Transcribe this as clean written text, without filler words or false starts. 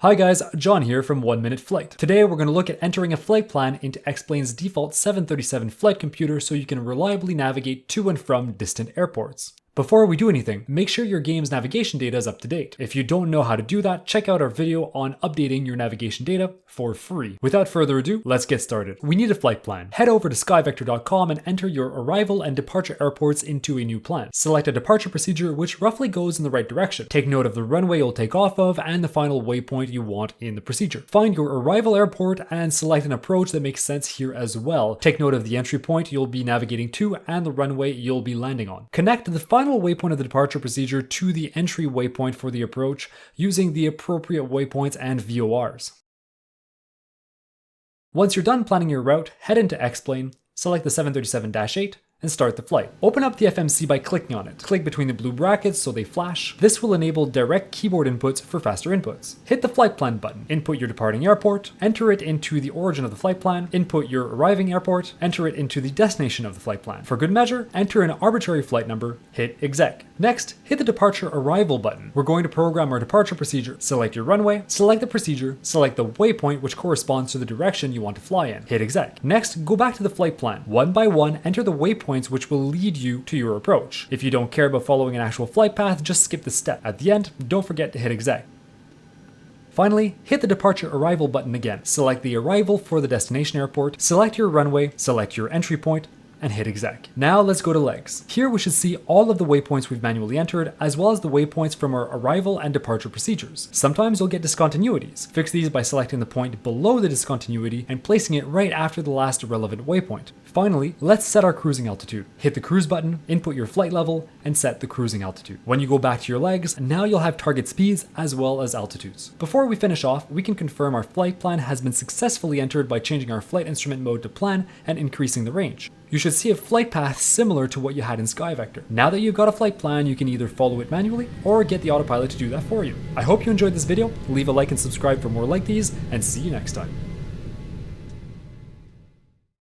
Hi guys, John here from 1 Minute Flight. Today we're going to look at entering a flight plan into XPlane's default 737 flight computer so you can reliably navigate to and from distant airports. Before we do anything, make sure your game's navigation data is up to date. If you don't know how to do that, check out our video on updating your navigation data for free. Without further ado, let's get started. We need a flight plan. Head over to skyvector.com and enter your arrival and departure airports into a new plan. Select a departure procedure which roughly goes in the right direction. Take note of the runway you'll take off of and the final waypoint you want in the procedure. Find your arrival airport and select an approach that makes sense here as well. Take note of the entry point you'll be navigating to and the runway you'll be landing on. Connect the final waypoint of the departure procedure to the entry waypoint for the approach using the appropriate waypoints and VORs. Once you're done planning your route, head into XPlane, select the 737-8, and start the flight. Open up the FMC by clicking on it. Click between the blue brackets so they flash. This will enable direct keyboard inputs for faster inputs. Hit the flight plan button. Input your departing airport, enter it into the origin of the flight plan, input your arriving airport, enter it into the destination of the flight plan. For good measure, enter an arbitrary flight number, hit exec. Next, hit the departure arrival button. We're going to program our departure procedure. Select your runway, select the procedure, select the waypoint which corresponds to the direction you want to fly in. Hit exec. Next, go back to the flight plan. One by one, enter the waypoints which will lead you to your approach. If you don't care about following an actual flight path, just skip this step. At the end, don't forget to hit exec. Finally, hit the departure arrival button again. Select the arrival for the destination airport, select your runway, select your entry point, and hit exec. Now let's go to legs. Here we should see all of the waypoints we've manually entered, as well as the waypoints from our arrival and departure procedures. Sometimes you'll get discontinuities. Fix these by selecting the point below the discontinuity and placing it right after the last relevant waypoint. Finally, let's set our cruising altitude. Hit the cruise button, input your flight level, and set the cruising altitude. When you go back to your legs, now you'll have target speeds as well as altitudes. Before we finish off, we can confirm our flight plan has been successfully entered by changing our flight instrument mode to plan and increasing the range. You should see a flight path similar to what you had in SkyVector. Now that you've got a flight plan, you can either follow it manually or get the autopilot to do that for you. I hope you enjoyed this video. Leave a like and subscribe for more like these, and see you next time.